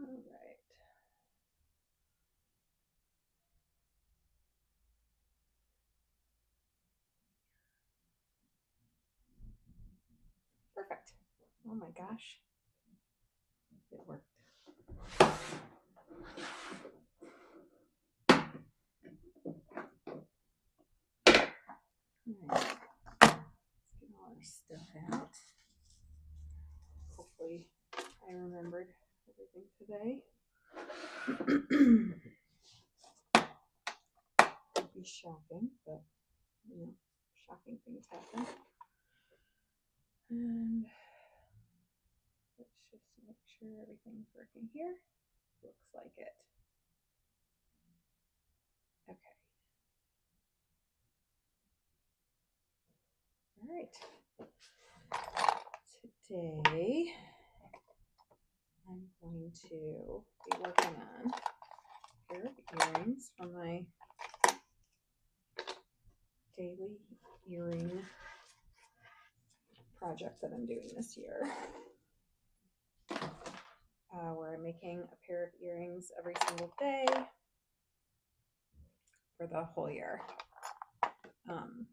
right. Perfect. Oh my gosh. It worked. All right. Let's get all our stuff out. Hopefully I remembered everything today. It'd be shocking, but you know, shocking things happen. And let's just make sure everything's working here. Looks like it. Okay. All right. Today I'm going to be working on a pair of earrings for my daily earring project that I'm doing this year. Where I'm making a pair of earrings every single day for the whole year. I'm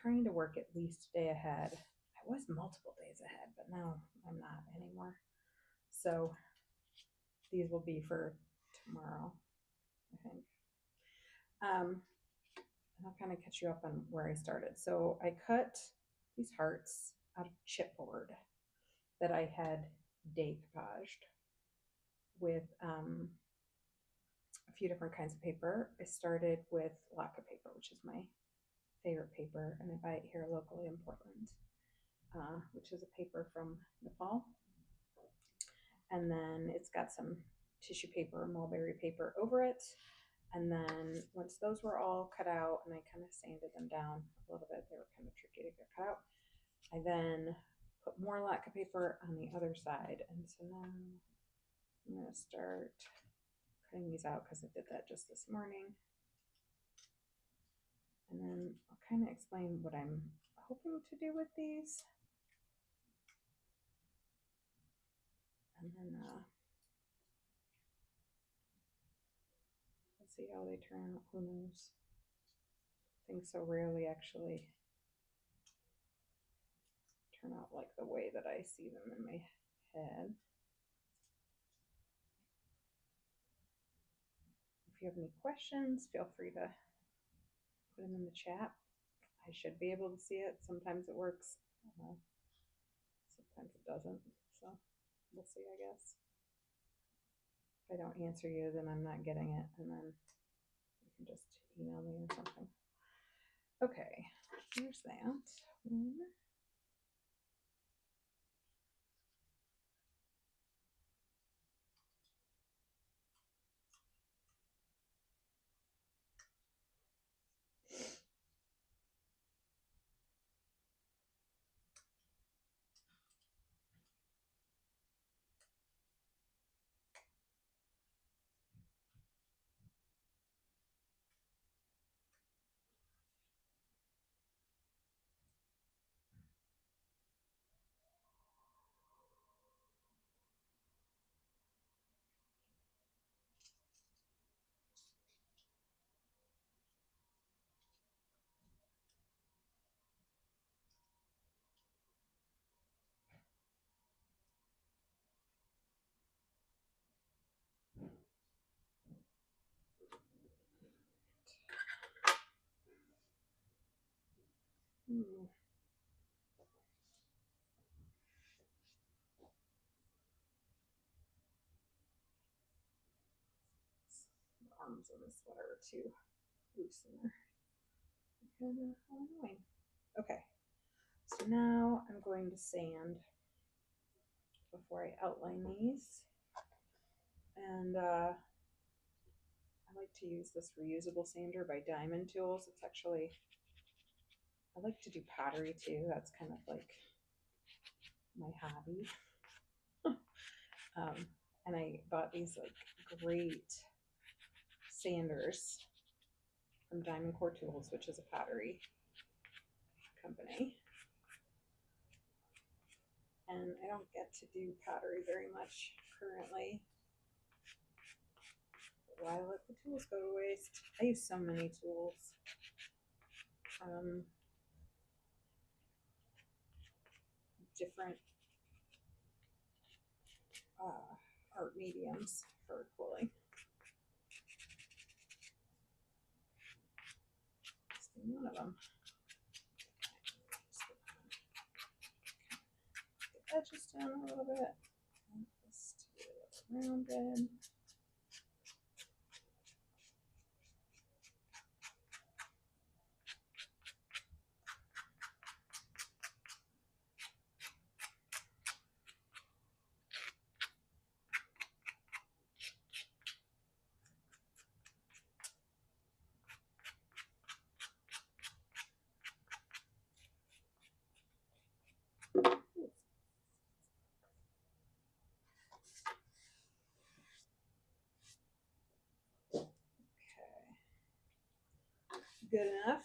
trying to work at least a day ahead. I was multiple days ahead, but now I'm not anymore. So these will be for tomorrow, I think. And I'll kind of catch you up on where I started. So I cut these hearts out of chipboard that I had decoupaged with a few different kinds of paper. I started with lacquer paper, which is my favorite paper, and I buy it here locally in Portland, which is a paper from Nepal. And then it's got some tissue paper, mulberry paper over it. And then once those were all cut out and I kind of sanded them down a little bit, they were kind of tricky to get cut out. I then put more lacquer paper on the other side. And so now I'm going to start cutting these out because I did that just this morning. And then I'll kind of explain what I'm hoping to do with these. And then we'll see how they turn out. Who knows? Things so rarely actually turn out like the way that I see them in my head. If you have any questions, feel free to put them in the chat. I should be able to see it. Sometimes it works. Sometimes it doesn't. So we'll see, I guess. If I don't answer you, then I'm not getting it. And then you can just email me or something. Okay, here's that one. The arms of the sweater are too loose in there. And, annoying. Okay, so now I'm going to sand before I outline these. And I like to use this reusable sander by Diamond Tools. It's actually, I like to do pottery too. That's kind of like my hobby. And I bought these like great sanders from Diamond Core Tools, which is a pottery company. and I don't get to do pottery very much currently. Why let the tools go to waste? I use so many tools. Different art mediums for quilling. One of them. Get the edges down a little bit. Just a little rounded. Good enough.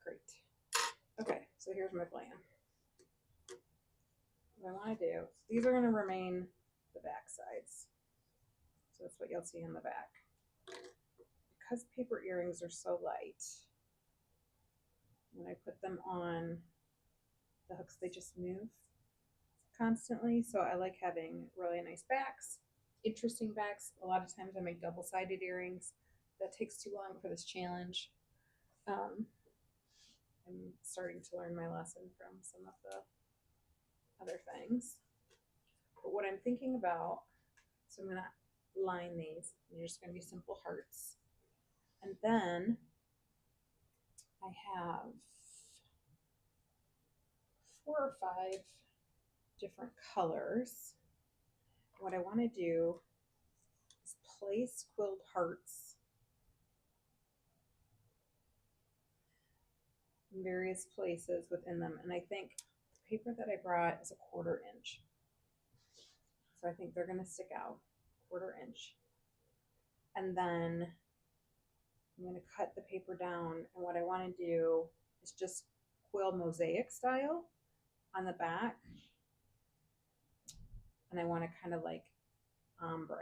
Great. Okay, so here's my plan. What I want to do, these are going to remain the back sides. So that's what you'll see in the back. Because paper earrings are so light, when I put them on the hooks, they just move constantly. So I like having really nice backs, interesting backs. A lot of times I make double-sided earrings. That takes too long for this challenge. I'm starting to learn my lesson from some of the other things. But what I'm thinking about, so I'm going to line these. They're just going to be simple hearts. And then I have 4 or 5 different colors. What I want to do is place quilled hearts in various places within them. And I think the paper that I brought is a 1/4 inch. So I think they're going to stick out 1/4 inch. And then I'm going to cut the paper down. And what I want to do is just quill mosaic style on the back. And I want to kind of like ombre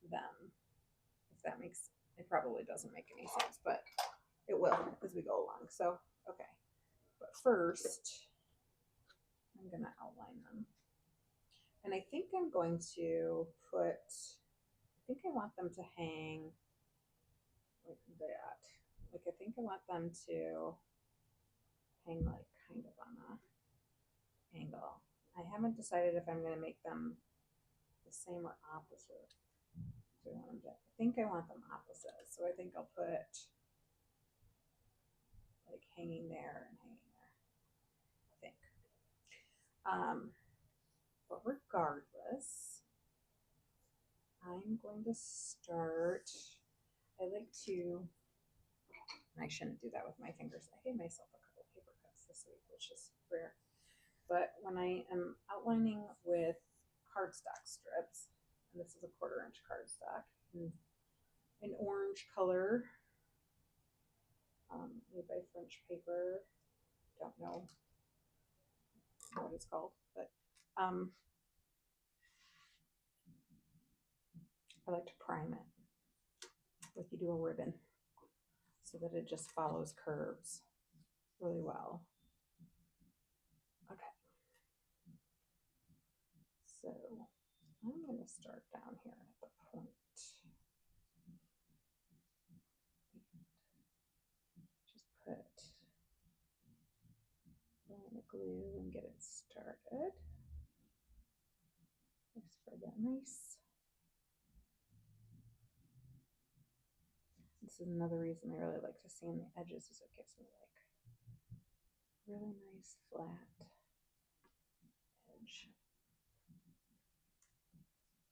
them, if that makes, it probably doesn't make any sense, but it will as we go along. So, okay. But first, I'm going to outline them. And I think I'm going to put, I think I want them to hang like that. Like I think I want them to hang like kind of on a angle. I haven't decided if I'm going to make them the same or opposite. So I think I want them opposite. So I think I'll put like hanging there and hanging there. I think. But regardless, I'm going to start. I like to. I shouldn't do that with my fingers. I gave myself a couple paper cuts this week, which is rare. But when I am outlining with cardstock strips, and this is a 1/4 inch cardstock, an orange color, made by French paper. Don't know what it's called, but I like to prime it like you do a ribbon, so that it just follows curves really well. Okay. So I'm going to start down here at the point. Just put on the glue and get it started. I spread that nice. This is another reason I really like to sand the edges, is it gives me like really nice flat edge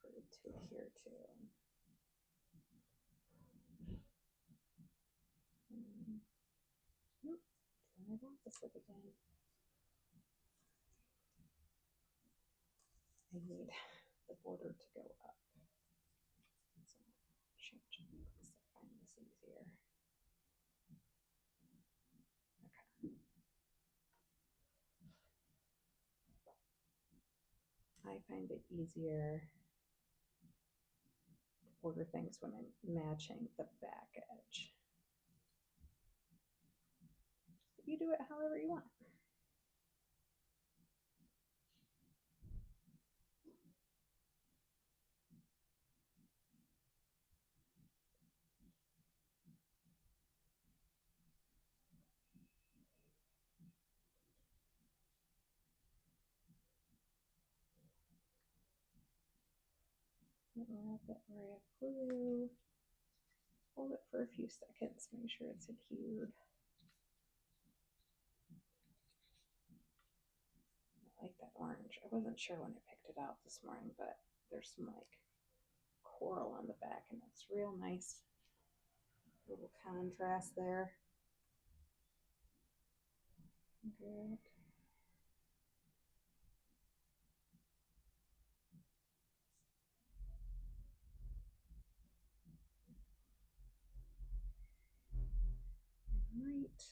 for it to adhere to. Doing it opposite again. I need the border to go up. So I'm changing because I find this easier. Okay. I find it easier to border things when I'm matching the back edge. You do it however you want. Wrap it where I have glue. Hold it for a few seconds, make sure it's adhered. I like that orange. I wasn't sure when I picked it out this morning, but there's some like coral on the back and it's real nice. Little contrast there. Good. Right.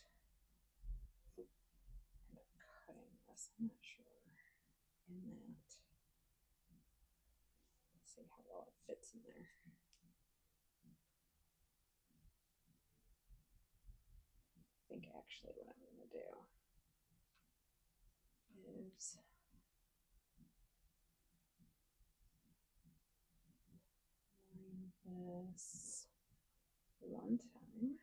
End up cutting this. I'm not sure in that. Let's see how well it fits in there. I think actually what I'm going to do is line this one time.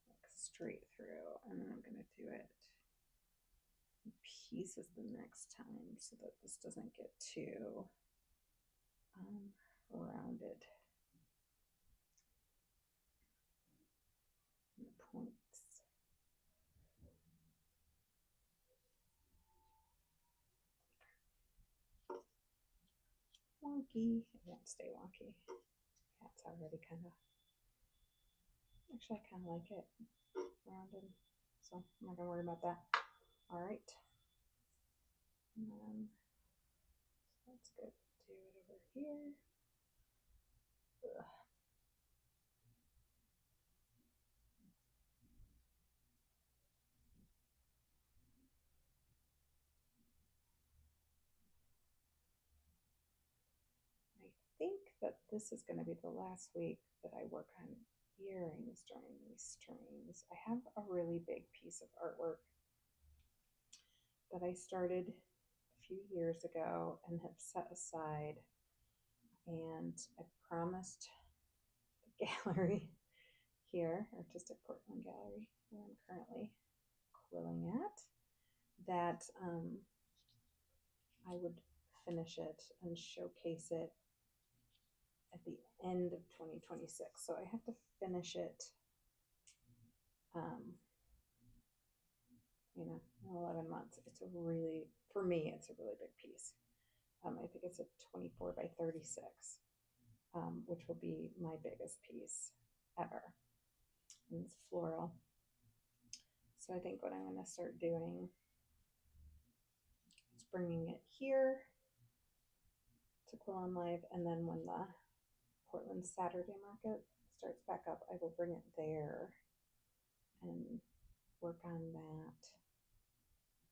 Like straight through, and then I'm going to do it in pieces the next time so that this doesn't get too rounded. And the points. Wonky. It won't stay wonky. Yeah, it's already kind of, actually I kind of like it rounded, so I'm not gonna worry about that. All right, and then that's good. Do it over here. Ugh. I think that this is going to be the last week that I work on earrings during these streams. I have a really big piece of artwork that I started a few years ago and have set aside, and I promised the gallery here, Artistic Portland Gallery, where I'm currently quilling at, that I would finish it and showcase it at the end of 2026. So I have to finish it, in 11 months. It's a really, for me, it's a really big piece. I think it's a 24 by 36, which will be my biggest piece ever. And it's floral. So I think what I'm going to start doing is bringing it here to Quill on Live, and then when the Portland Saturday Market starts back up, I will bring it there and work on that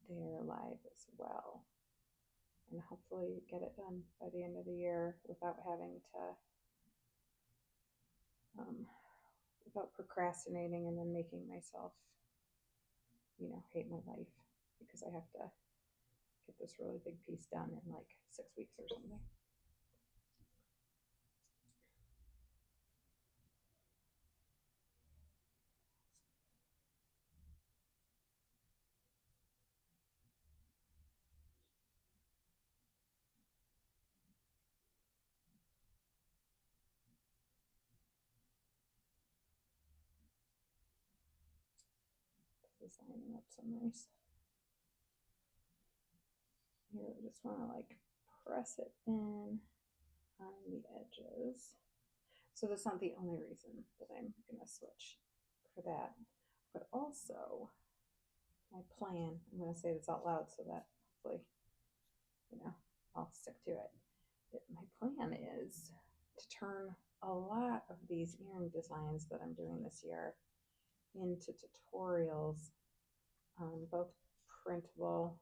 there live as well, and hopefully get it done by the end of the year without having to without procrastinating and then making myself, hate my life because I have to get this really big piece done in like 6 weeks or something. This is lining up so nice. Here, I just want to like press it in on the edges. So that's not the only reason that I'm going to switch for that. But also, my plan, I'm going to say this out loud so that hopefully, I'll stick to it. My plan is to turn a lot of these earring designs that I'm doing this year into tutorials, both printable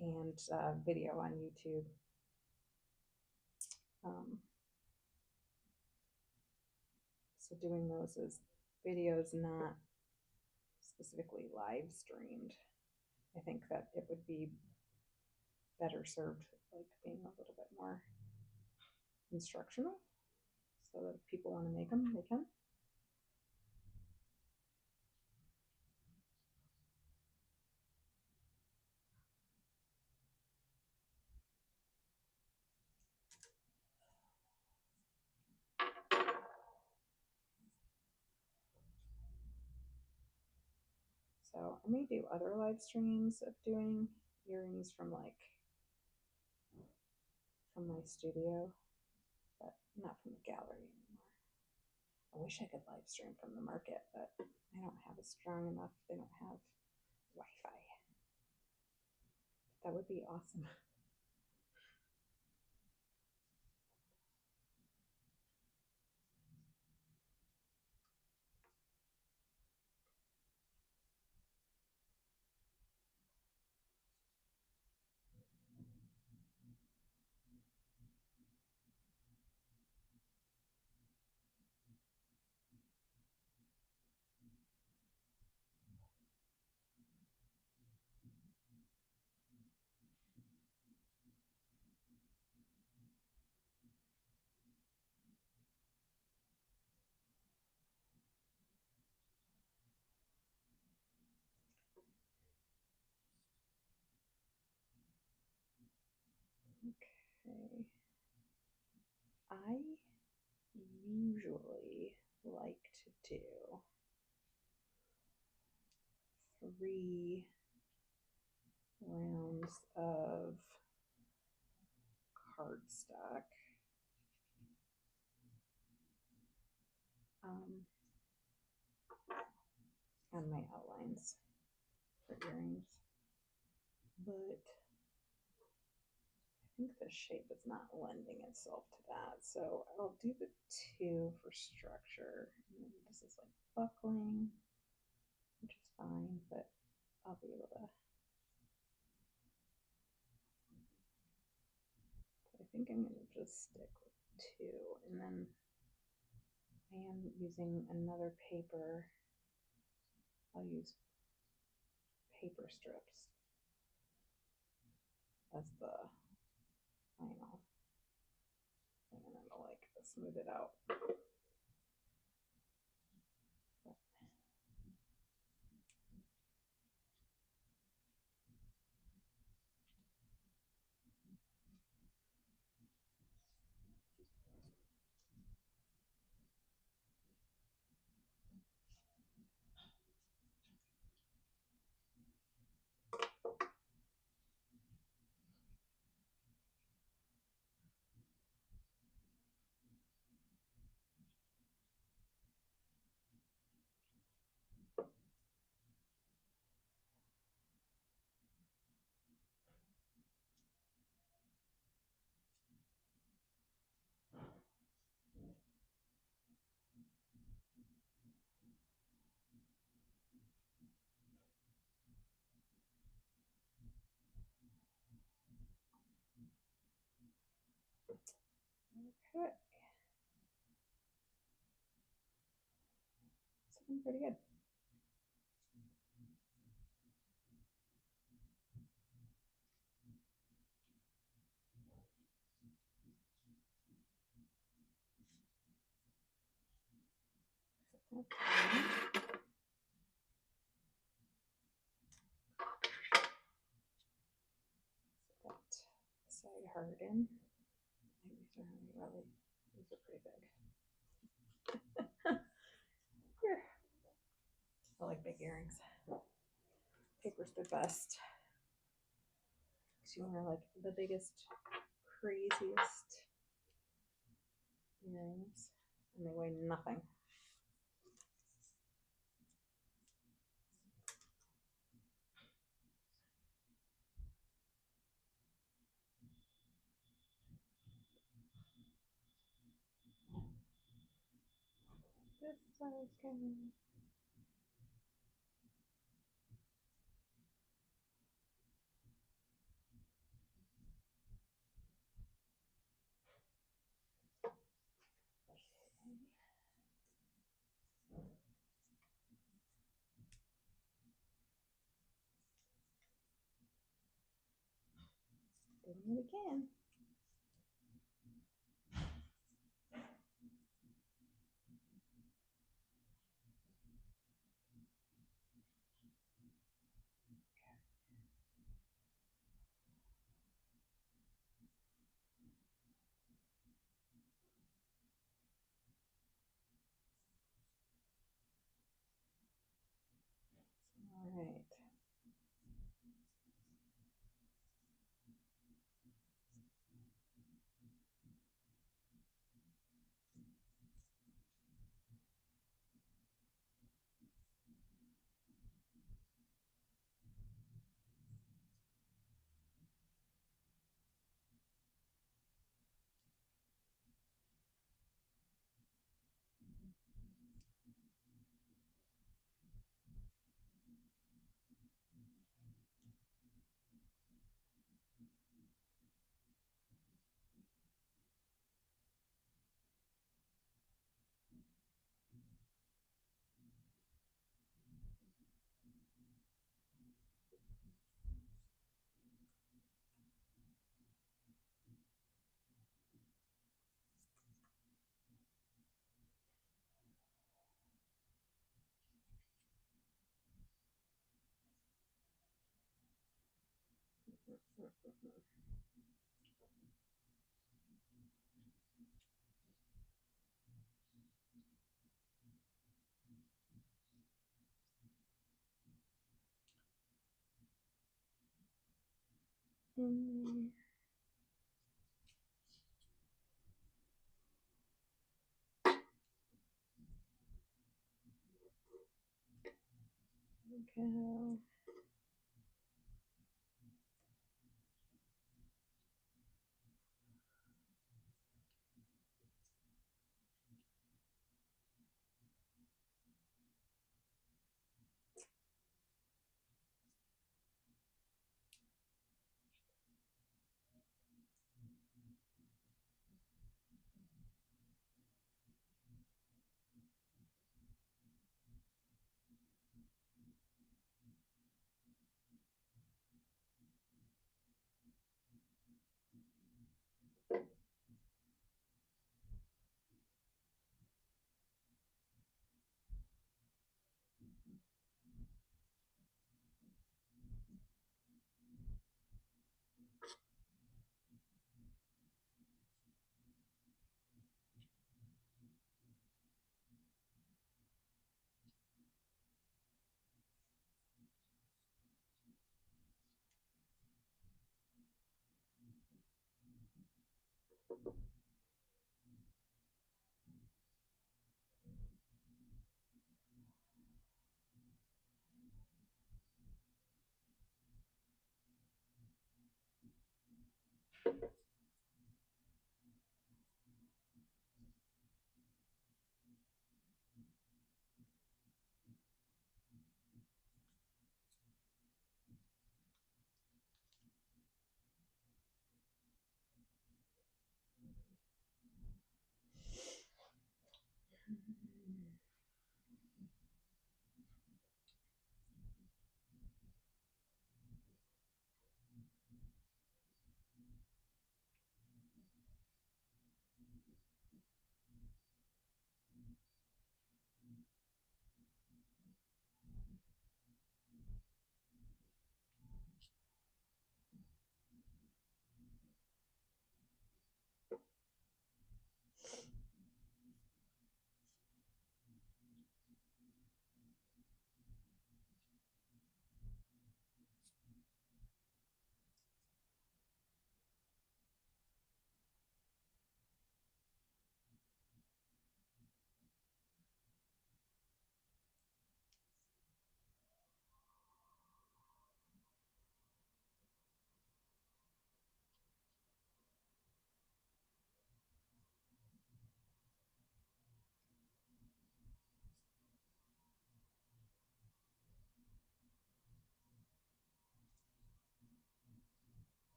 and video on YouTube. So doing those as videos, not specifically live streamed. I think that it would be better served like being a little bit more instructional, so that if people want to make them, they can. So I may do other live streams of doing earrings from my studio, but not from the gallery anymore. I wish I could live stream from the market, but I don't have a strong enough. They don't have Wi-Fi. That would be awesome. Okay. I usually like to do 3 rounds of cardstock. On my outlines for earrings, but I think the shape is not lending itself to that, so I'll do the 2 for structure. And this is like buckling, which is fine, but I'll be able to. I think I'm going to just stick with 2, and then I am using another paper. I'll use paper strips as the final, and then I'm gonna like smooth it out. Okay. I'm pretty good. That side harden. I think these are really, these are pretty big. Here. I like big earrings. Paper's the best. Because you want like the biggest, craziest earrings. And they weigh nothing. This size can. Doing it again. All right. In there we go.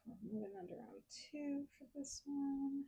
we're moving under round 2 for this one.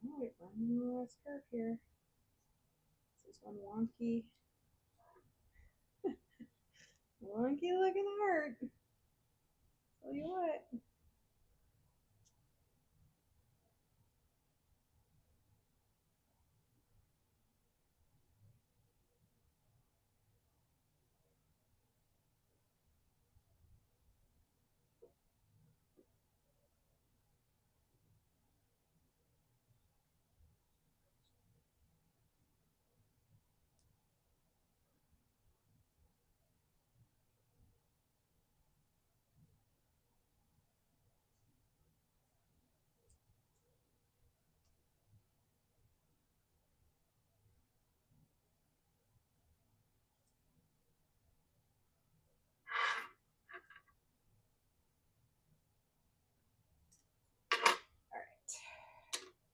All right, running the last curve here. This is one wonky, wonky looking heart. Tell you what.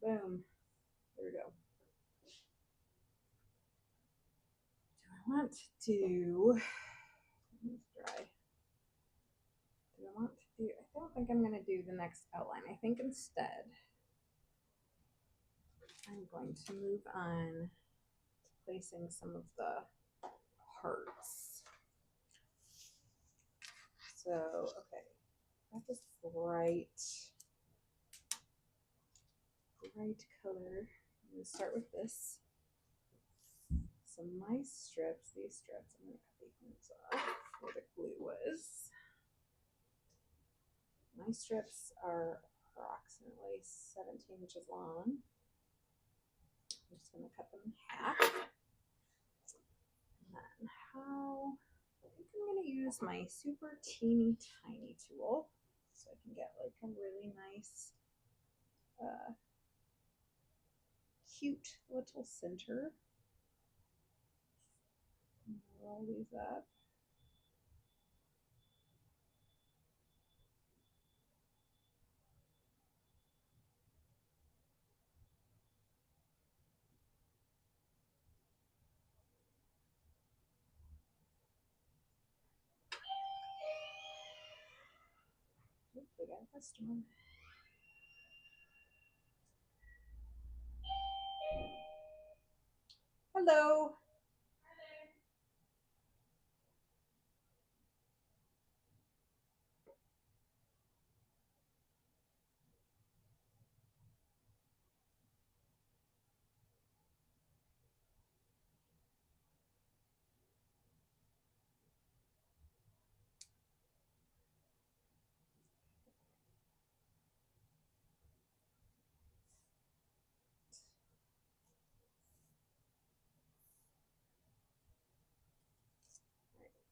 All right. Boom. There we go. Do I want to do, it's dry. Do I want to do, I don't think I'm going to do the next outline. I think instead I'm going to move on to placing some of the hearts. So, okay, got this bright color. I'm going to start with this. Some nice strips. These strips, I'm going to cut the ends off where the glue was. My strips are approximately 17 inches long. I'm just going to cut them in half. And then how, I think I'm going to use my super teeny tiny tool so I can get like a really nice cute little center. Roll these up. Oops, we got a customer. Hello.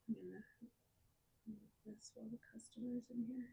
I'm gonna make this while the customer's in here.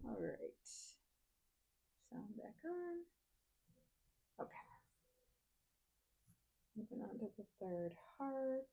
All right. Sound back on. Okay. Moving on to the third heart.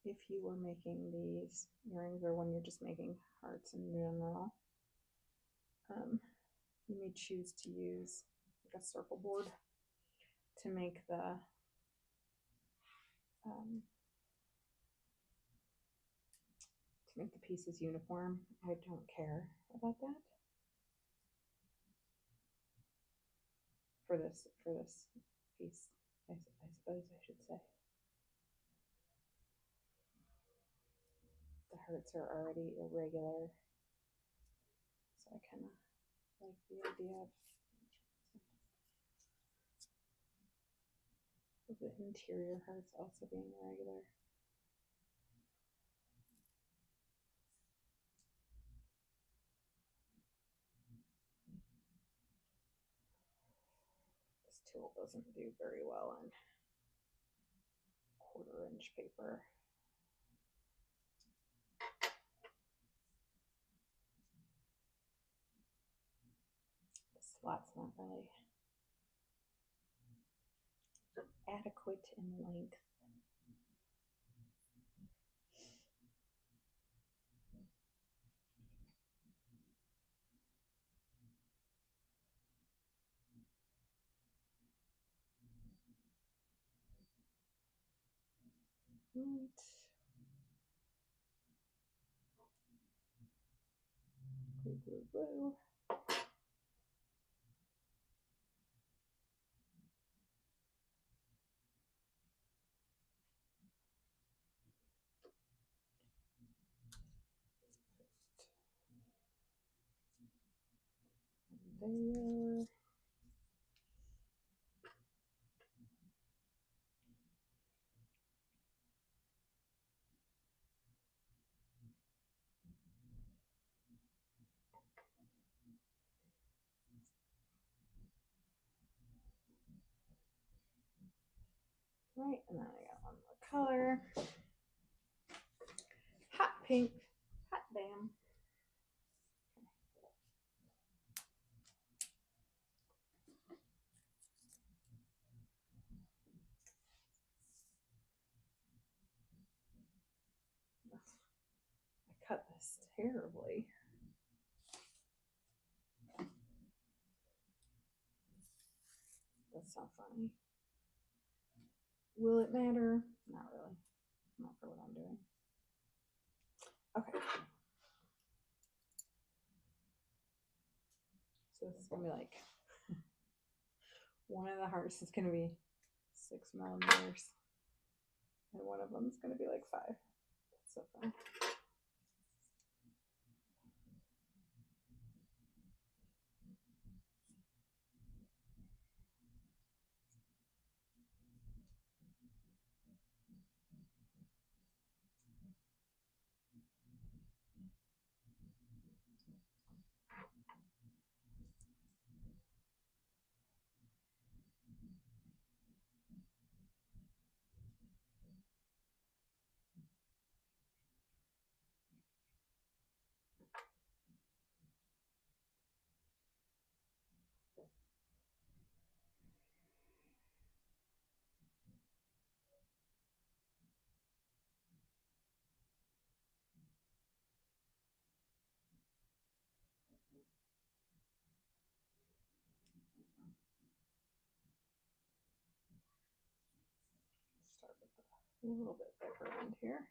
If you were making these earrings, or when you're just making hearts in general, you may choose to use like a circle board to make the pieces uniform. I don't care about that for this piece. I suppose I should say. The hearts are already irregular, so I kind of like the idea of the interior hearts also being irregular. This tool doesn't do very well on 1/4-inch paper. The slot's not really adequate in length. Right. Glue, glue, glue. There. Right, and then I got one more color. Hot pink. Hot damn. I cut this terribly. That's not funny. Will it matter? Not really. Not for what I'm doing. Okay. So this is gonna be like one of the hearts is gonna be 6 millimeters, and one of them is gonna be like 5. That's so fun. Start with a little bit thicker end here.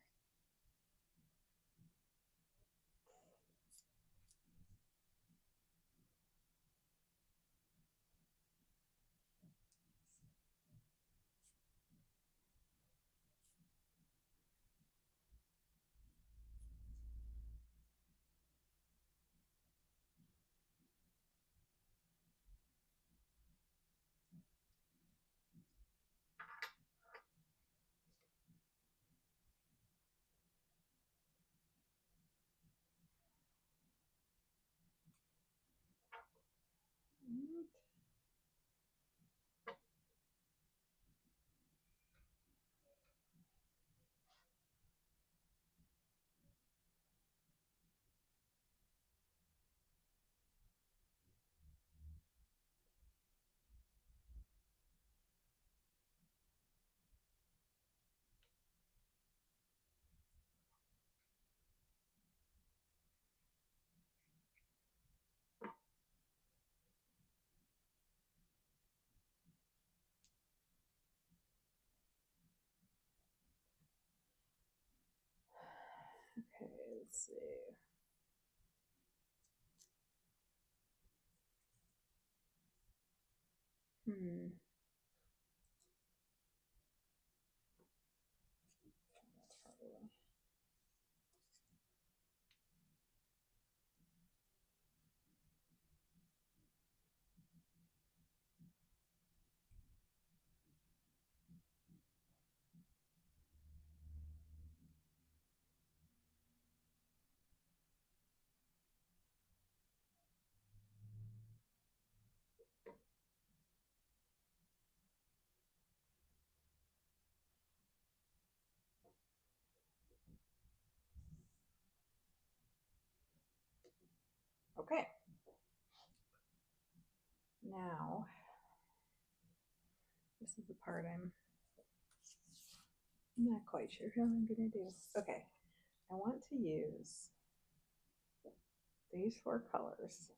Let's see. Okay. Now, this is the part I'm not quite sure how I'm going to do. Okay. I want to use these 4 colors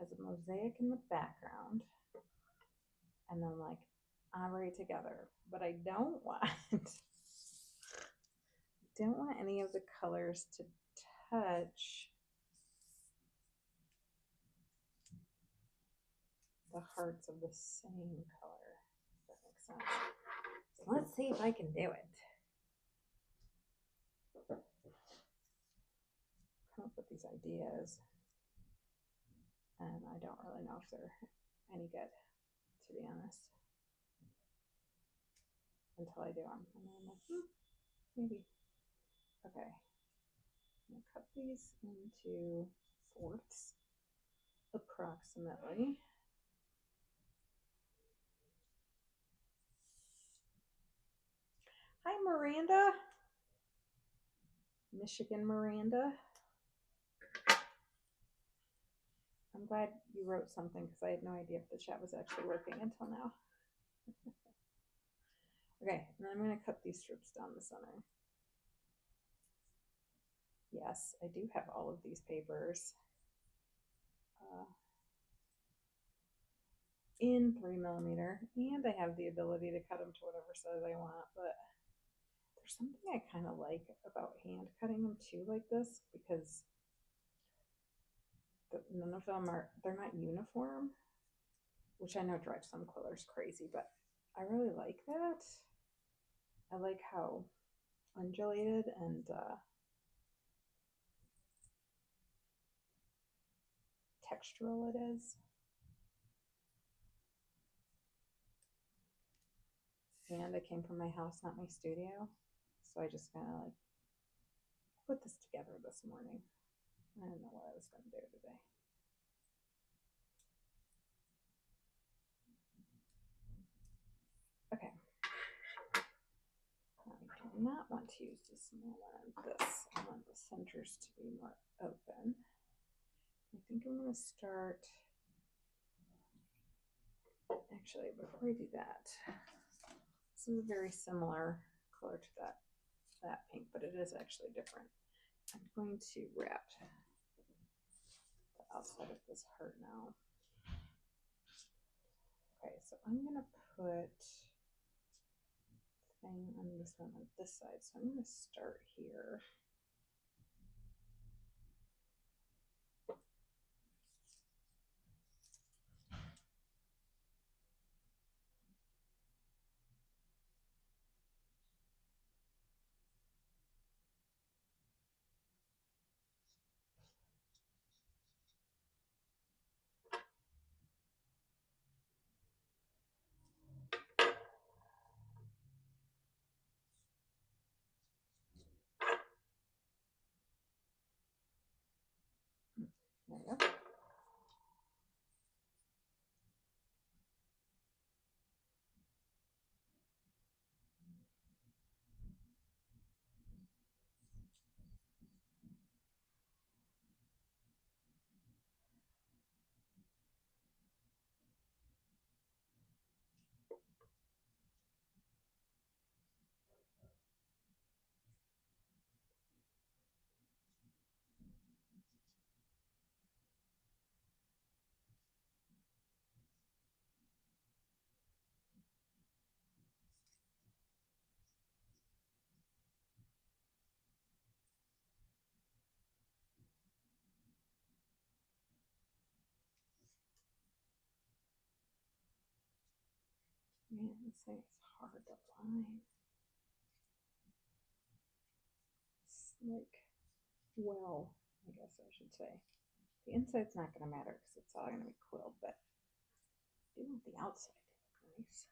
as a mosaic in the background and then like ombre together. But I don't want any of the colors to touch the hearts of the same color. If that makes sense. So let's see if I can do it. Come up with these ideas, and I don't really know if they're any good, to be honest, until I do them. And then I'm like, maybe. Okay. I'm gonna cut these into 4ths, approximately. Hi, Miranda. Michigan Miranda. I'm glad you wrote something because I had no idea if the chat was actually working until now. Okay, and then I'm going to cut these strips down the center. Yes, I do have all of these papers in 3mm, and I have the ability to cut them to whatever size I want, but there's something I kind of like about hand cutting them too like this, because none of them they're not uniform, which I know drives some quillers crazy, but I really like that. I like how undulated and textural it is. And it came from my house, not my studio. So I just kind of like put this together this morning. I didn't know what I was going to do today. Okay. I do not want to use the small one on this. I want the centers to be more open. I think I'm going to start. Actually, before I do that, this is a very similar color to that pink, but it is actually different. I'm going to wrap the outside of this heart now. Okay, so I'm going to put thing on this one on this side. So I'm going to start here. There we go. Man, this thing is hard to line. It's like, well, I guess I should say. The inside's not going to matter because it's all going to be quilled, but I do want the outside to look nice.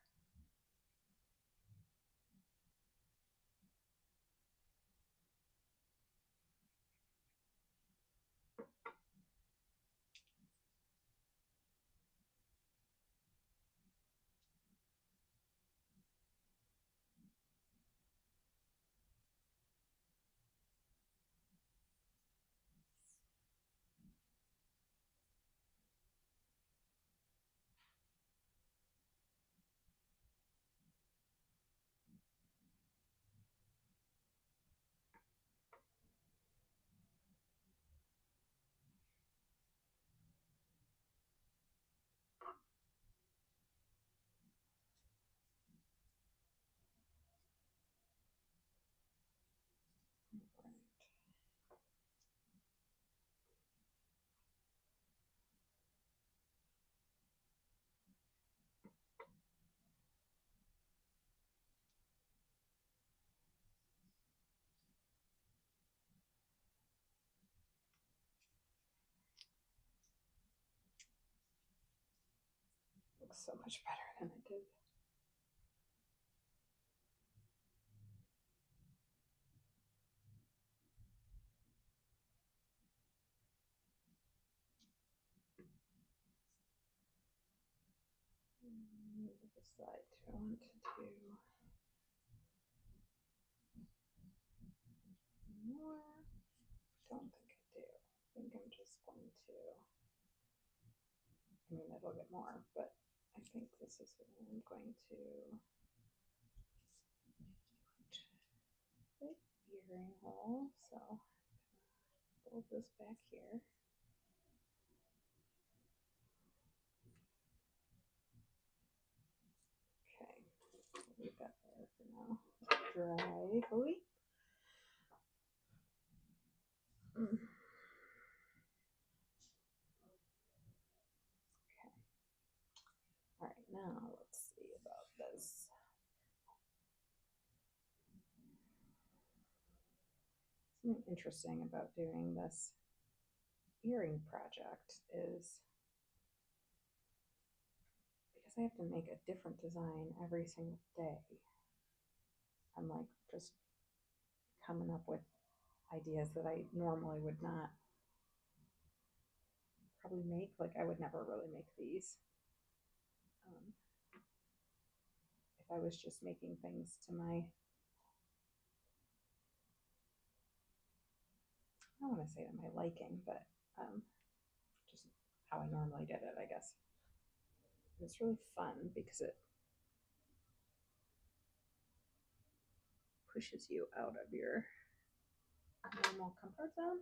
Looks so much better than it did. Decide to want to do more. Don't think I do. I think I'm just going to. I mean, it'll get more, but I think this is what I'm going to put the earring hole. So fold this back here. Okay, leave that there for now. Dry, hopefully. Okay. All right, now let's see about this. Something interesting about doing this earring project is because I have to make a different design every single day. I'm like just coming up with ideas that I normally would not probably make. Like I would never really make these. If I was just making things to my, I don't want to say to my liking, but just how I normally did it, I guess. It's really fun because it pushes you out of your normal comfort zone.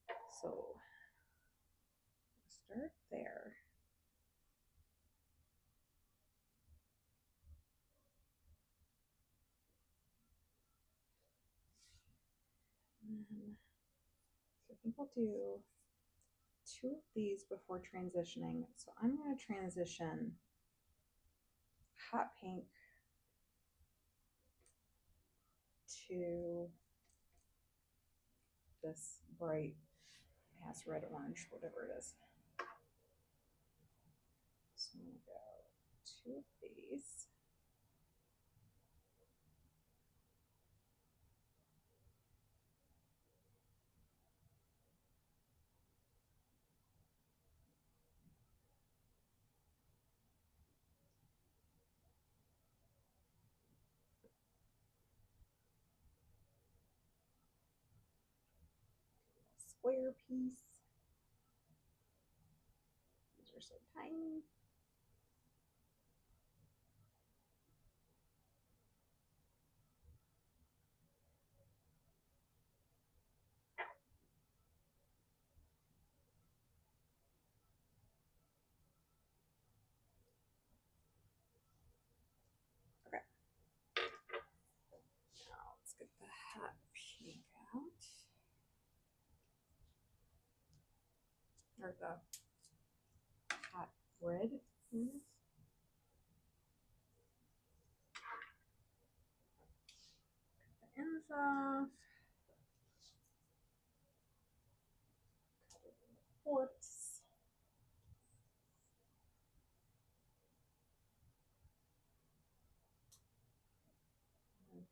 Okay. So start there. So I think I'll do 2 of these before transitioning. So I'm going to transition hot pink to this bright ass red orange, whatever it is. So I'm going to go 2 of these. Square piece. These are so tiny. Okay. Now let's get the hot pink out. or the hot bread is. Cut the ends off. Cut it into fourths.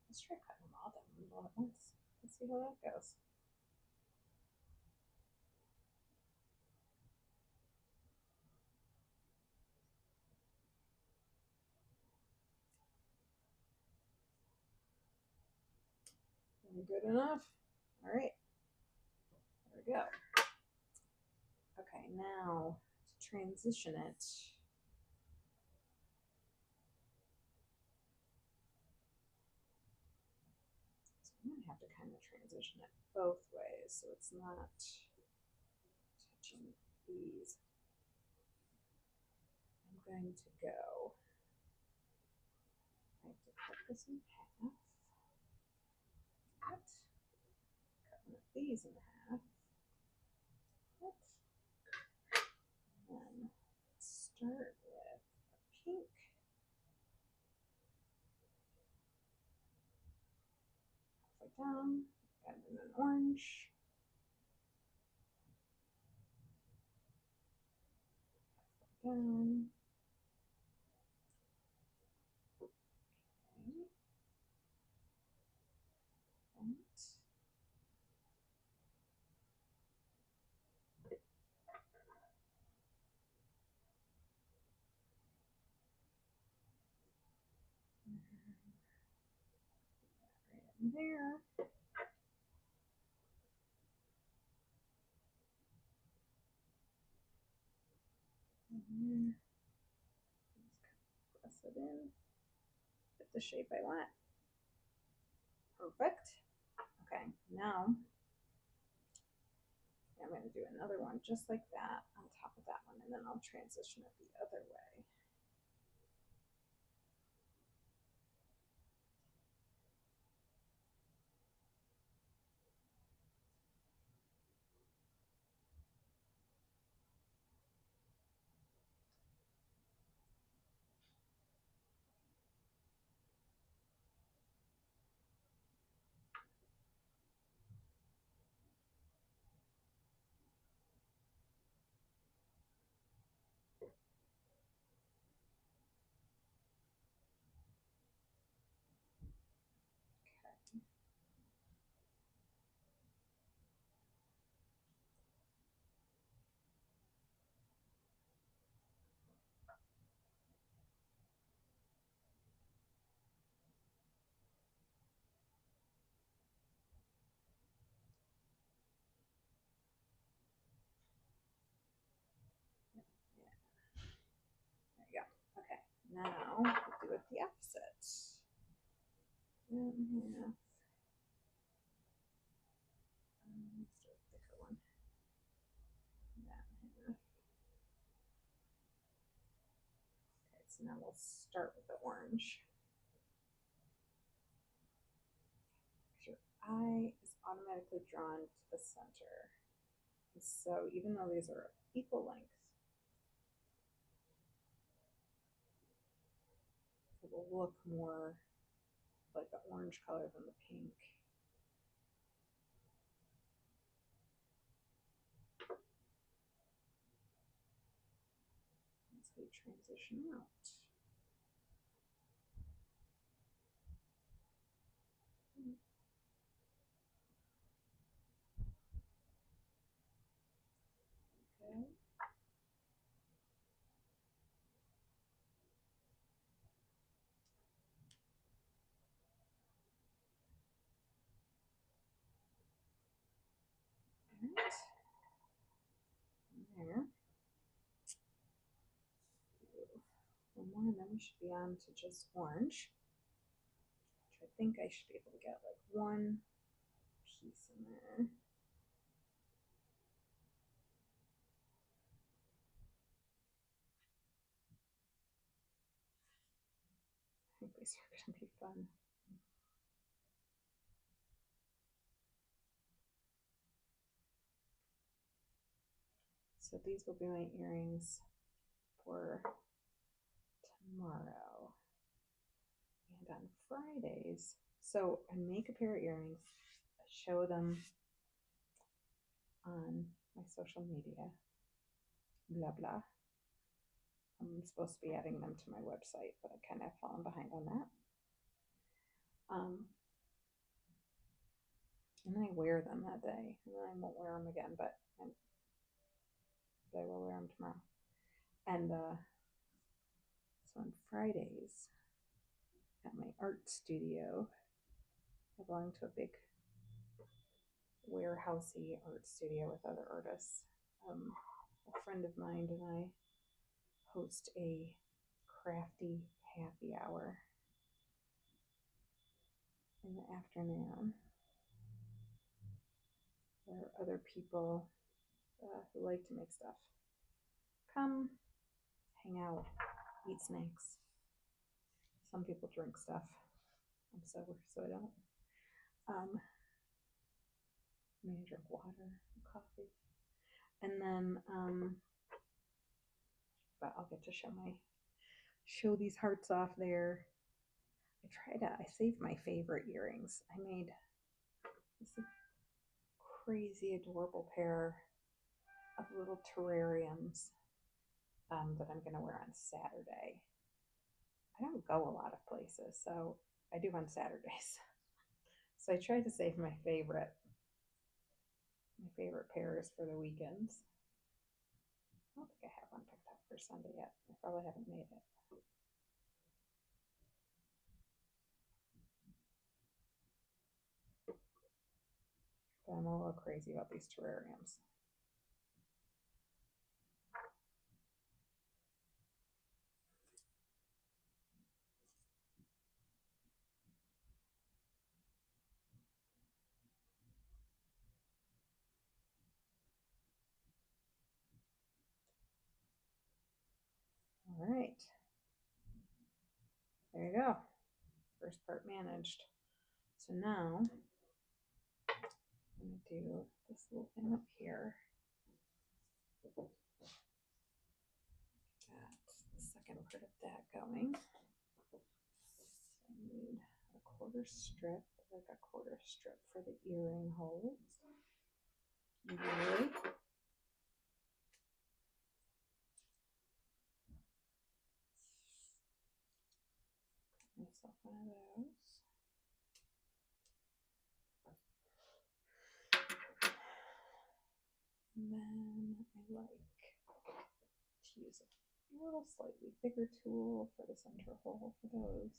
Let's try cutting them all down all at once. Let's see how that goes. Good enough. All right. There we go. Okay, now to transition it. So I'm gonna have to kind of transition it both ways so it's not touching these. I'm going to go. I have to cut this in half. Cut one of these in half. Cut. And then start with a pink. Halfway down, and then an orange. Halfway down. Okay. And right in there. Just press it in. Get the shape I want. Perfect. Okay, now I'm going to do another one just like that on top of that one, and then I'll transition it the other way. There you go. Okay, now we'll do it the opposite. And half. Let's do a thicker one. That half. Okay, so now we'll start with the orange. Your eye is automatically drawn to the center. And so even though these are equal length, it will look more like the orange color than the pink. That's how you transition out. Okay. Right. There. One more, and then we should be on to just orange. Which I think I should be able to get like one piece in there. I think these are going to be fun. So these will be my earrings for tomorrow. And on Fridays, so I make a pair of earrings, show them on my social media, blah blah. I'm supposed to be adding them to my website, but I kind of fallen behind on that. And then I wear them that day, and then I won't wear them again, but I will wear them tomorrow. And so on Fridays at my art studio, I belong to a big warehousey art studio with other artists. A friend of mine and I host a crafty happy hour in the afternoon where other people who like to make stuff come, hang out, eat snacks. Some people drink stuff. I'm sober, so I don't. I drink water and coffee. And then, but I'll get to show these hearts off there. I saved my favorite earrings. I made this crazy adorable pair of little terrariums that I'm going to wear on Saturday. I don't go a lot of places, so I do on Saturdays. So I tried to save my favorite pairs for the weekends. I don't think I have one picked up for Sunday yet. I probably haven't made it. But I'm a little crazy about these terrariums. All right. There you go. First part managed. So now I'm going to do this little thing up here. Got the second part of that going. So I need a quarter strip for the earring holes. Usually. Myself one of those. And then I like to use a little slightly bigger tool for the center hole for those.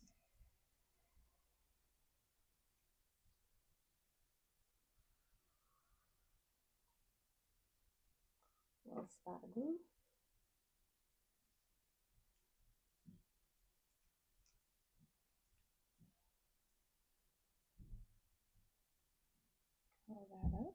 A little spot of glue. Pull that up.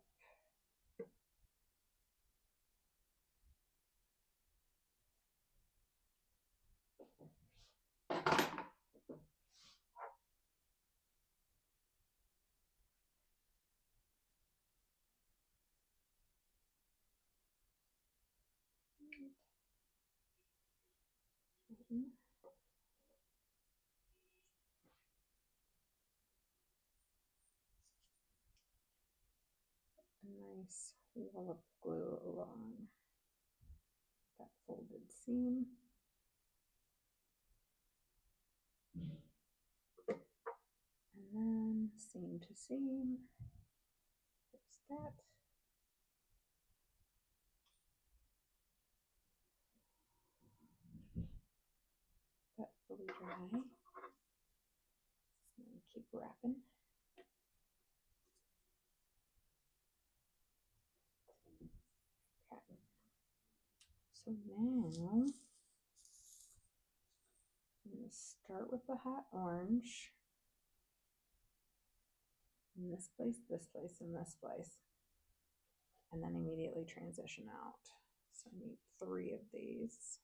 A nice wall of glue along that folded seam. And then seam to seam, there's that. That fully dry. And keep wrapping. Okay. So now I'm going to start with the hot orange. In this place, and this place. And then immediately transition out. So I need 3 of these.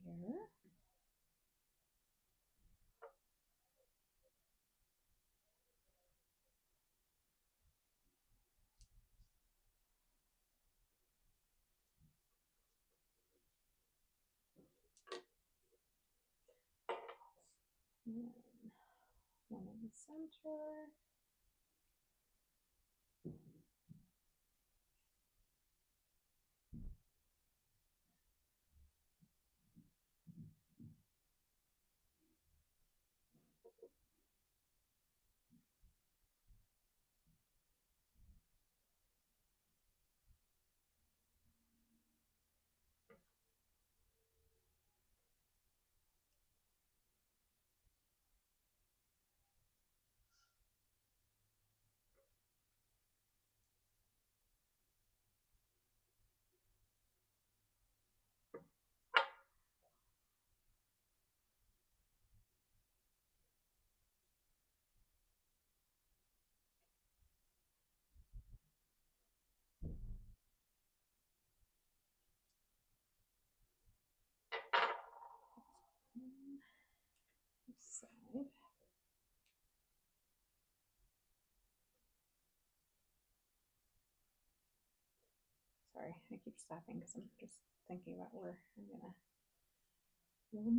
here. And one in the center. This side. Sorry, I keep stopping because I'm just thinking about where I'm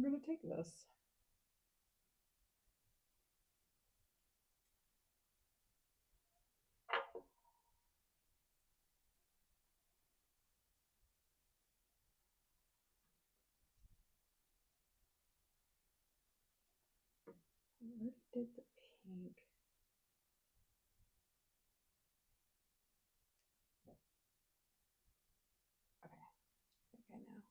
gonna take this. I already did the pink. Okay, I think I know.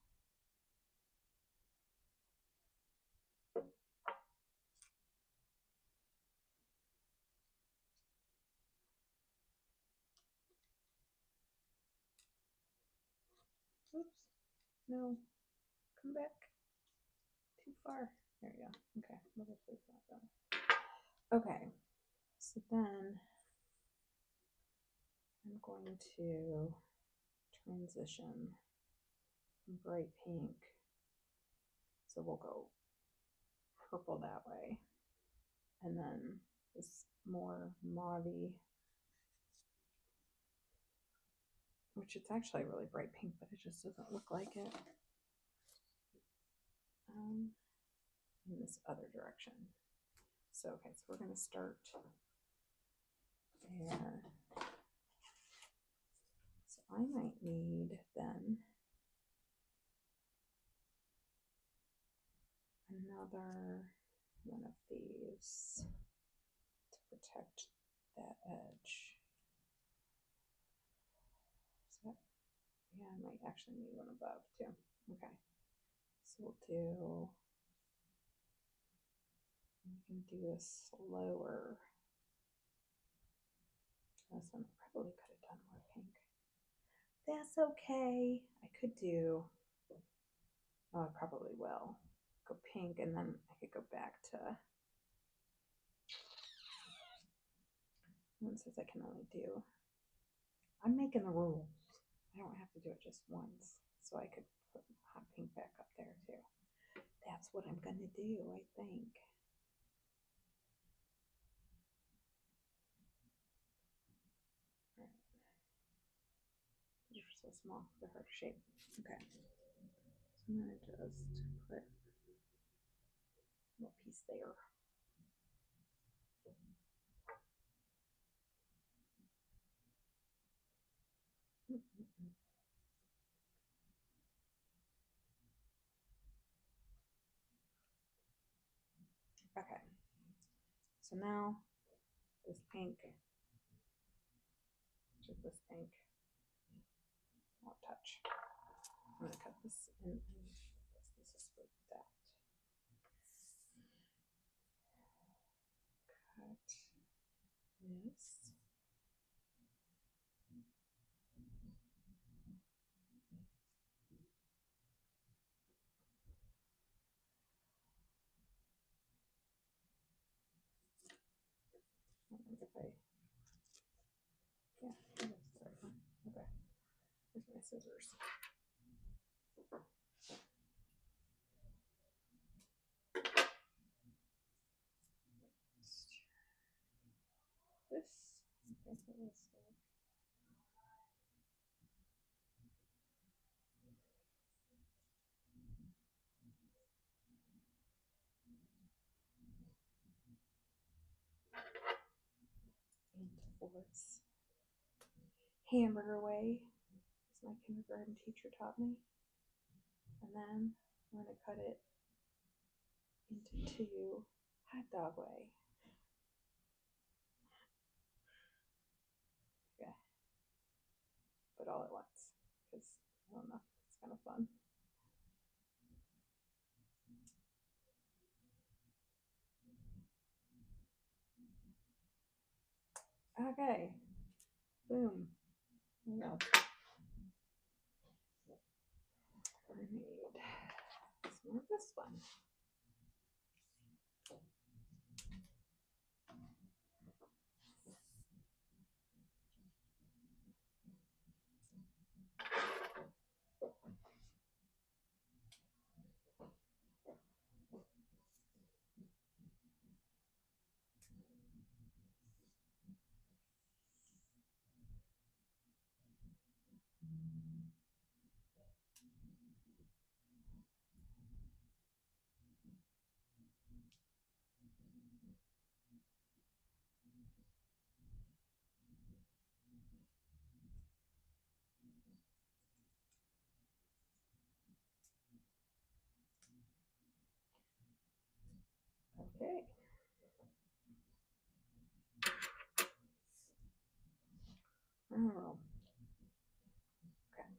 Oops, no, come back. Too far. There you go. Okay, we'll just leave that done. Okay, so then I'm going to transition from bright pink. So we'll go purple that way. And then this more mauvey, which it's actually really bright pink, but it just doesn't look like it. In this other direction. So, okay, so we're going to start there. So I might need then another one of these to protect that edge. So, yeah, I might actually need one above too. Okay, so we'll do, we can do this slower. This one I probably could have done more pink. That's okay. I could do, oh, I probably will go pink, and then I could go back to, one says I can only do, I'm making the rules. I don't have to do it just once. So I could put hot pink back up there too. That's what I'm gonna do, I think. All right. These are so small, they're hard to shape. Okay. So I'm gonna just put a little piece there. Okay. So now this pink, just this pink, won't touch. I'm gonna cut this in. This is for that. Cut this. I don't know if I, yeah, that's the right one. Okay. Here's my scissors. Force hamburger way, as my kindergarten teacher taught me. And then I'm going to cut it into two hot dog way. Okay. But all at once, because I don't know, it's kind of fun. Okay. Boom. There we go. Grenade. Some of this one. Okay. Oh. Okay.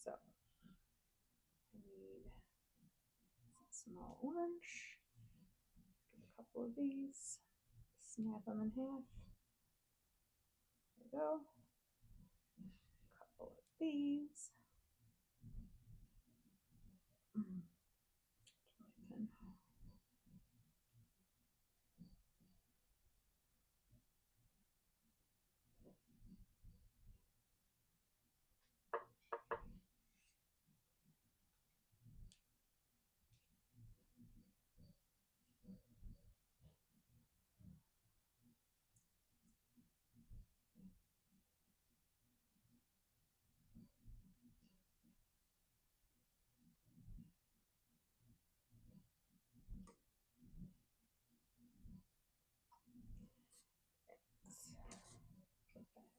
So I need some small orange. Get a couple of these. Snap them in half. There we go. A couple of these. Really thin.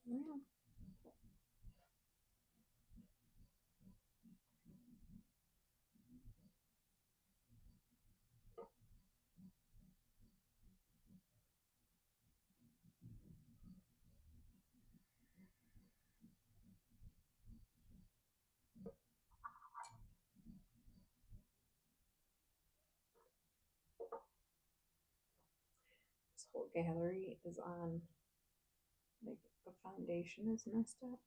Around. This whole gallery is on, like, the foundation is messed up,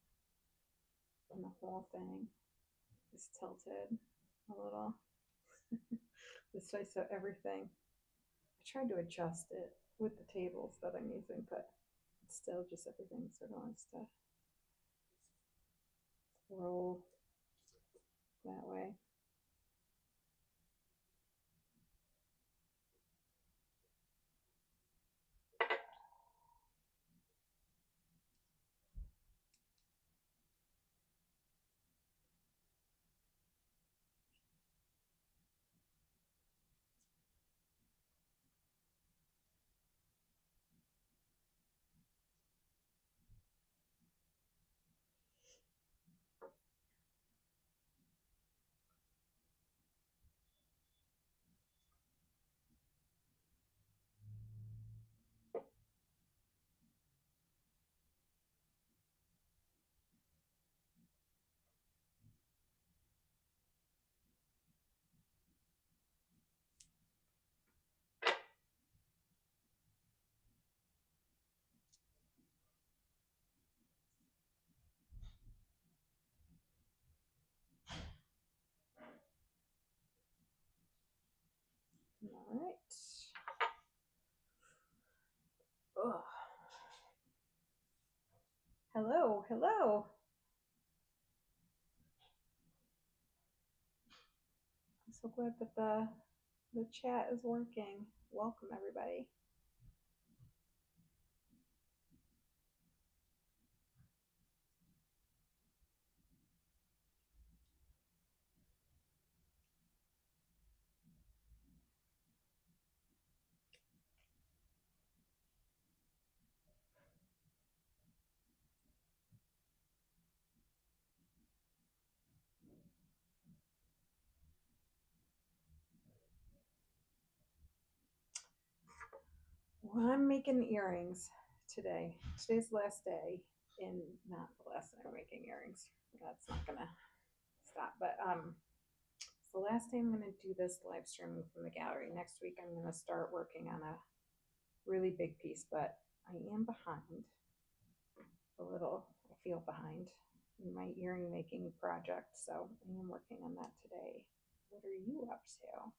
and the whole thing is tilted a little. This way, so everything, I tried to adjust it with the tables that I'm using, but it's still just everything sort of wants to roll that way. All right. Ugh. Hello, hello. I'm so glad that the chat is working. Welcome everybody. Well, I'm making earrings today. Today's the last day, and not the last day I'm making earrings. That's not gonna stop. But it's the last day I'm gonna do this live streaming from the gallery. Next week I'm gonna start working on a really big piece, but I am behind a little. I feel behind in my earring making project, so I am working on that today. What are you up to?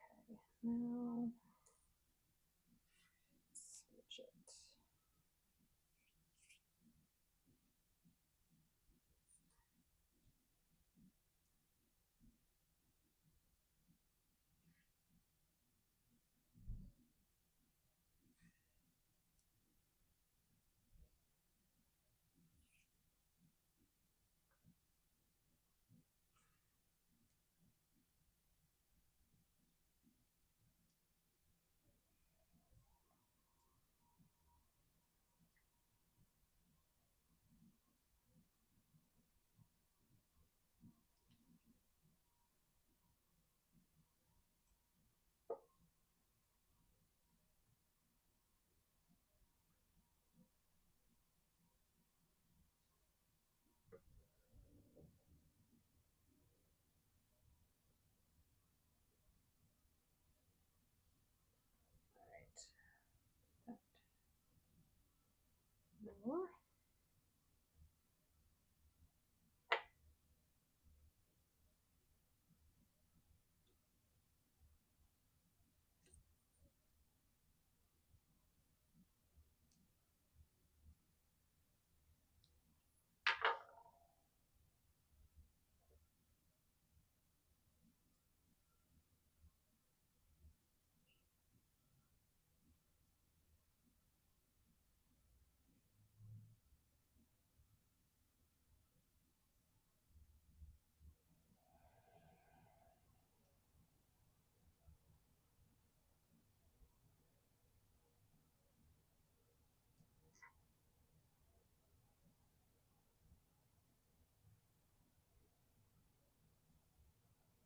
Okay, now switch it. All right. More.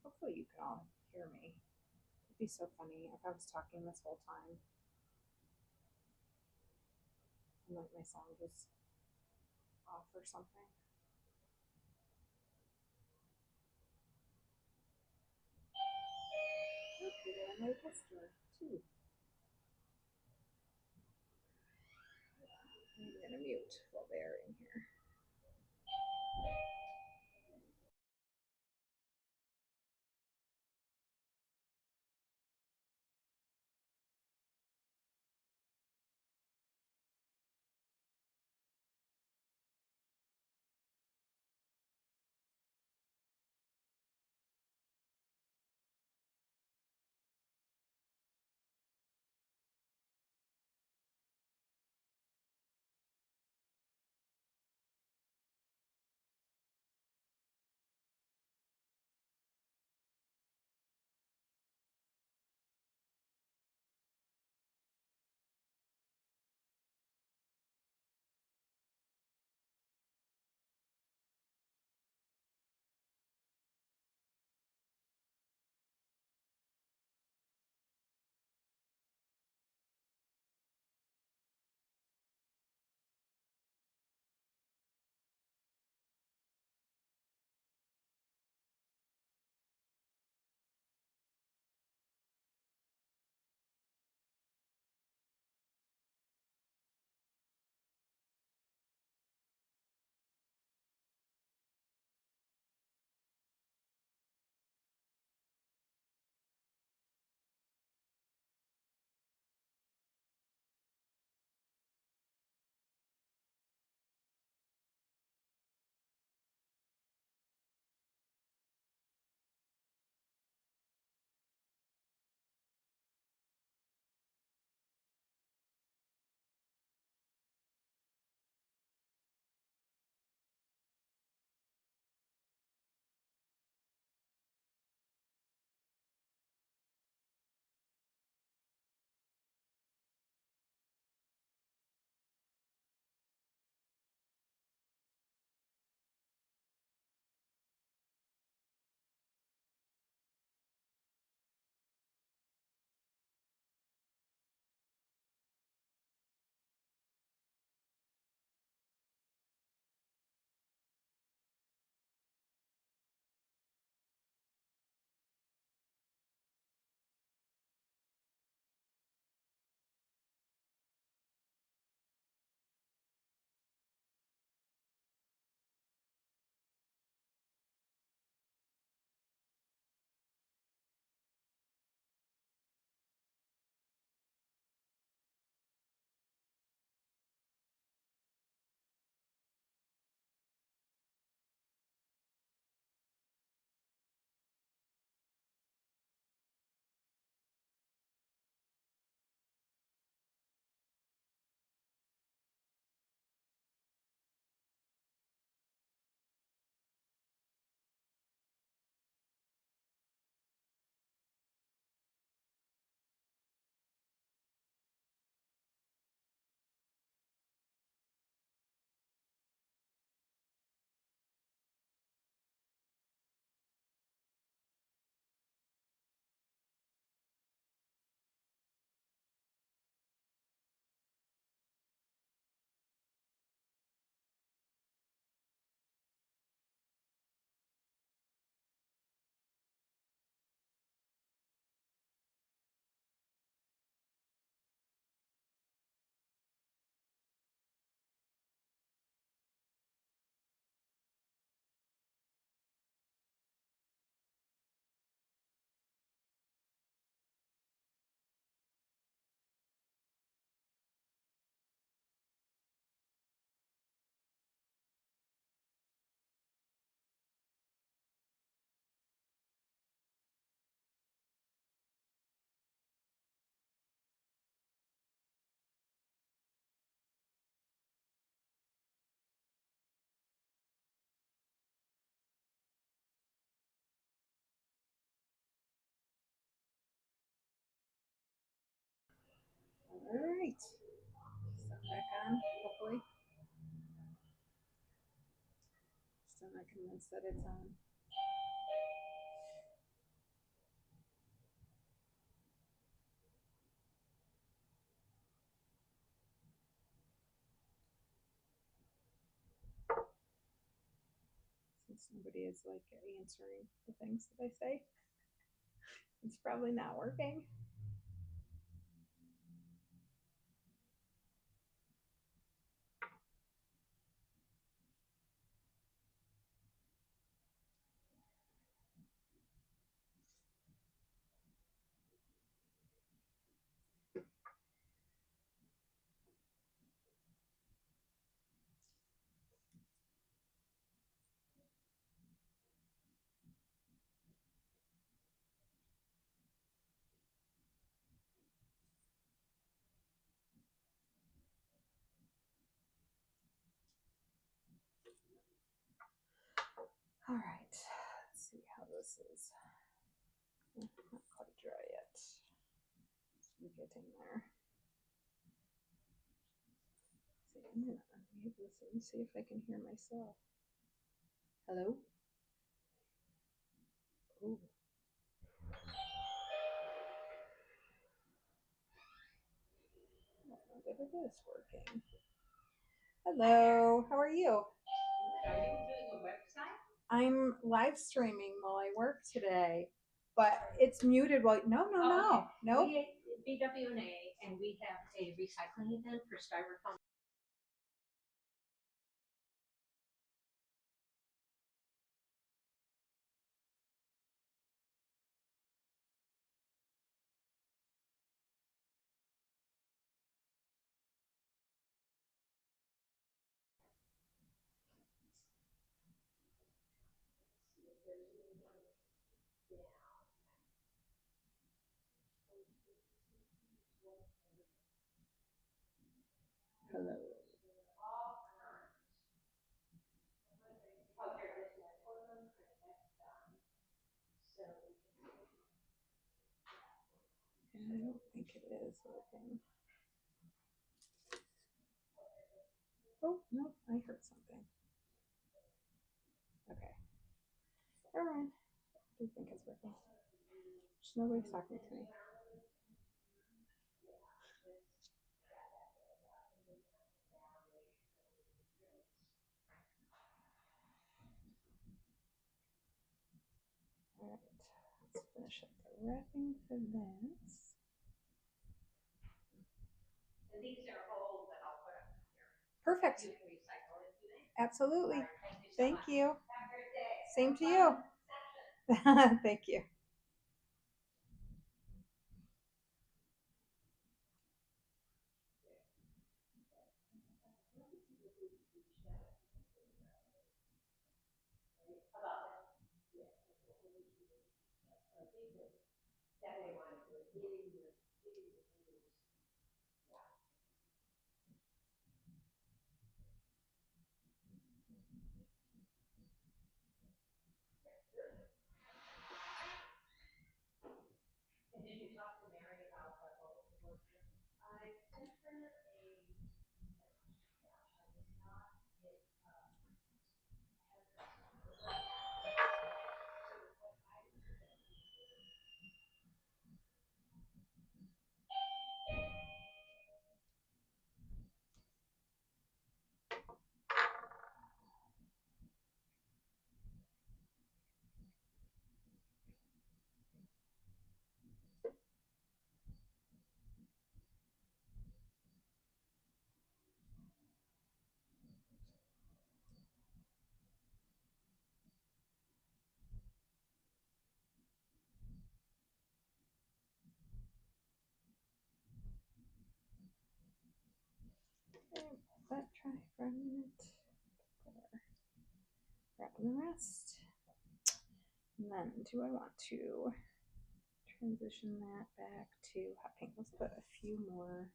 Hopefully you can all hear me. It'd be so funny if I was talking this whole time and like my sound was off or something. Okay, I made customer too. I'm gonna mute while they're in here. All right. Step back on, hopefully. Still not convinced that it's on. Since nobody is like answering the things that I say, it's probably not working. All right, let's see how this is. Not quite dry yet. I'm getting there. See, I'm gonna unmute this and see if I can hear myself. Hello? Ooh. That it is working. Hello, how are you? Are you doing a website? I'm live streaming while I work today, but it's muted while no. Okay. Nope. We BWNA, and we have a recycling event for styrofoam. Hello. I don't think it is working. Oh no, I heard something. Okay. Never mind. I do think it's working. Just nobody's talking to me. All right. Let's finish up the wrapping for this. And these are old that I'll put up here. Perfect. You can recycle if you think. Absolutely. Right, Thank so you. much. Have a great day. Same to you. Thank you. And did you talk to Mary about the local promotion? I sent her a Okay, let that try for a minute before wrapping the rest. And then do I want to transition that back to hot pink? Let's put a few more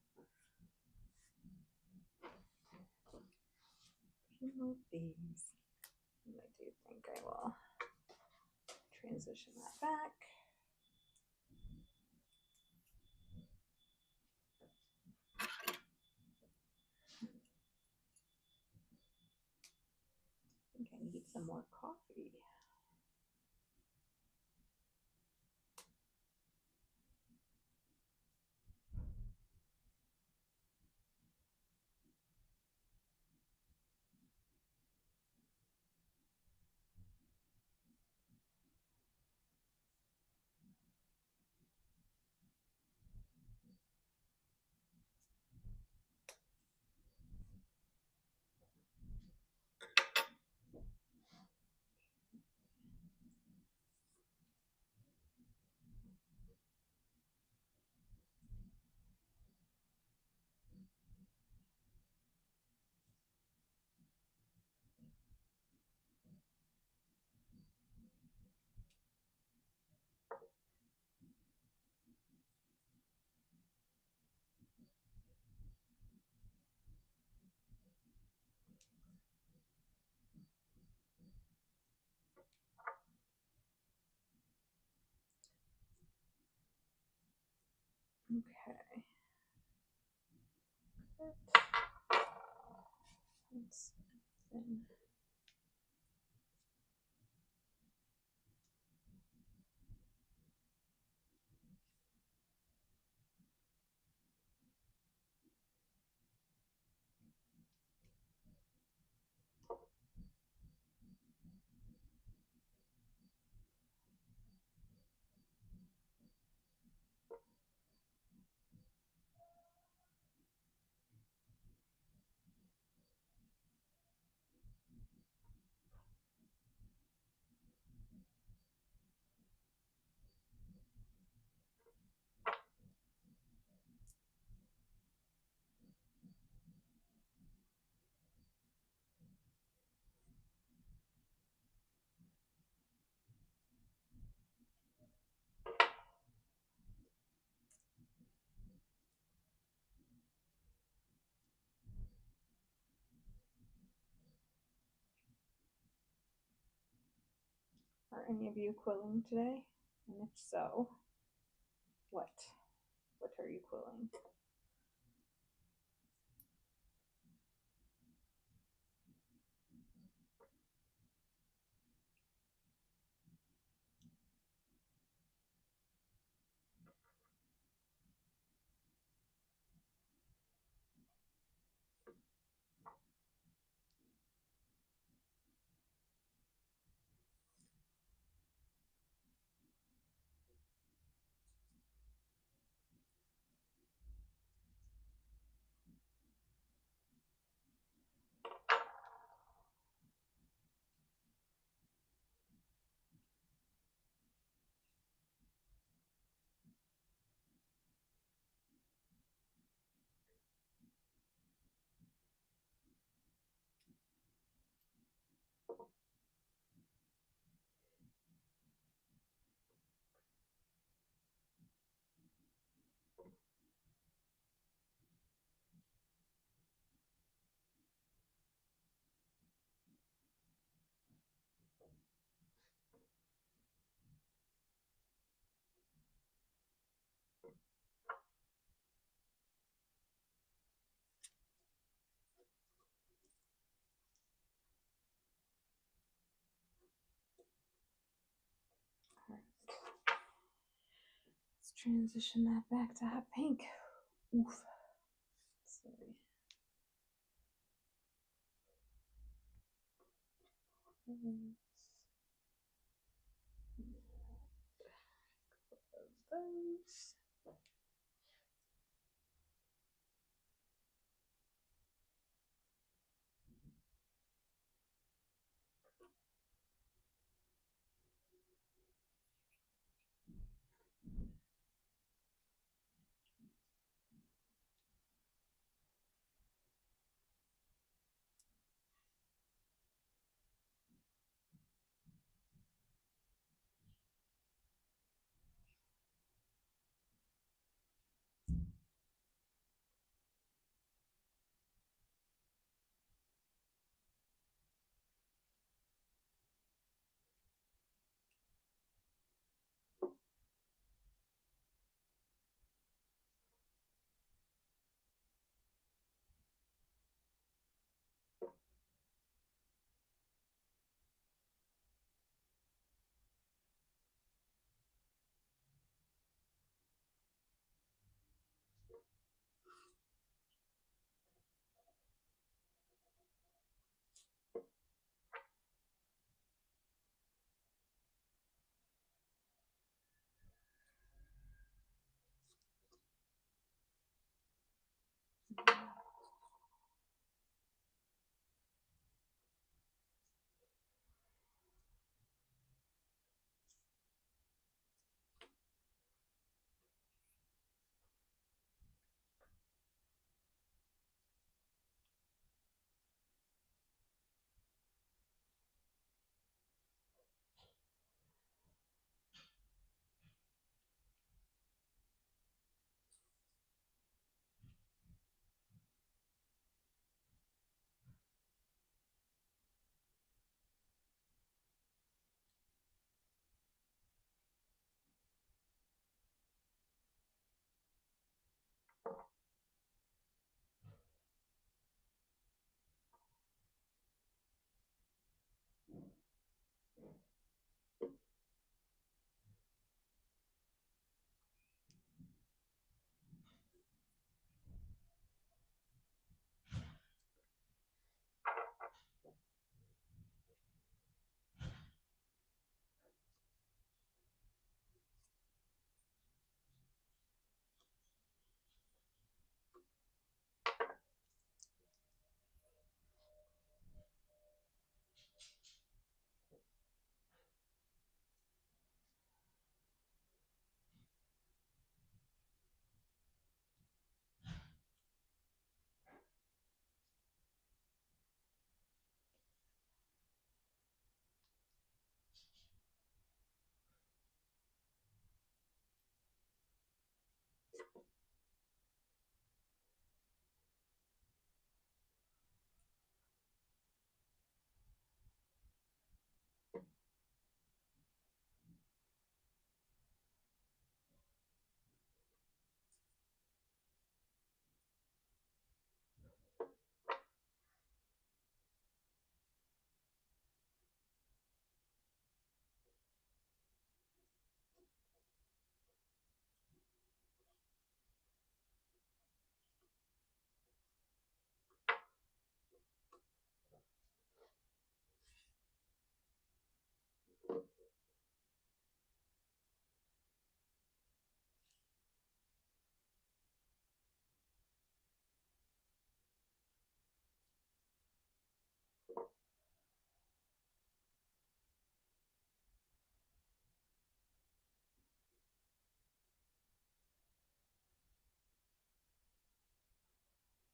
of these. And I do think I will transition that back. some more coffee. Okay. That's thin. Are any of you quilling today? And if so, what? What are you quilling? All right. Let's transition that back to hot pink. Oof. Sorry. Those.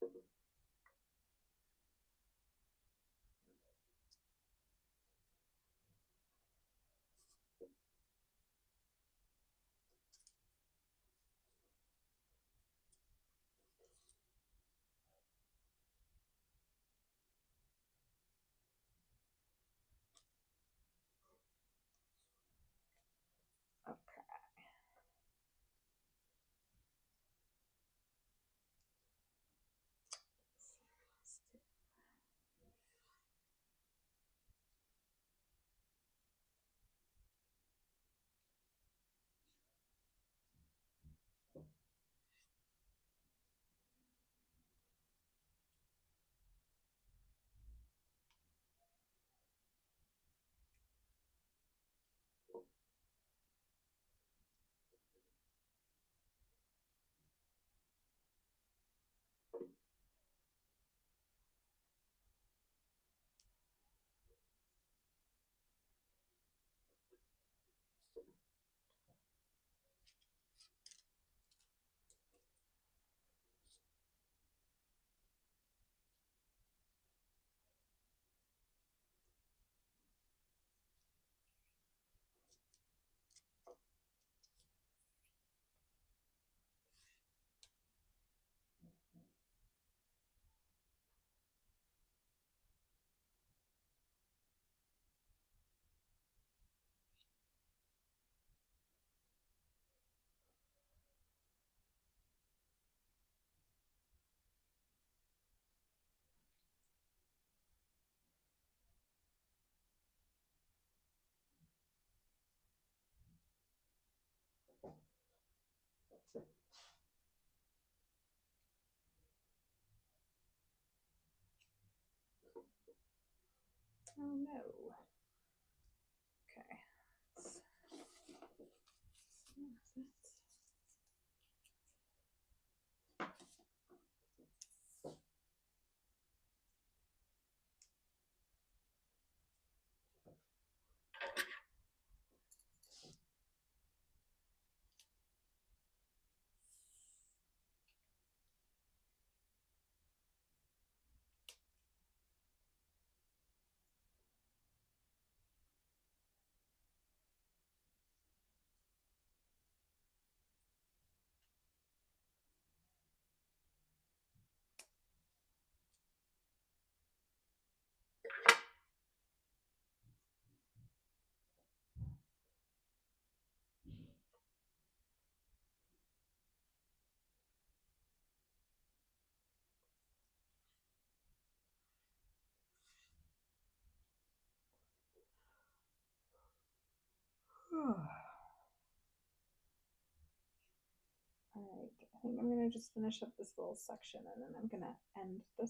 Okay. Oh no. Okay. All right, I think I'm gonna just finish up this little section and then I'm gonna end the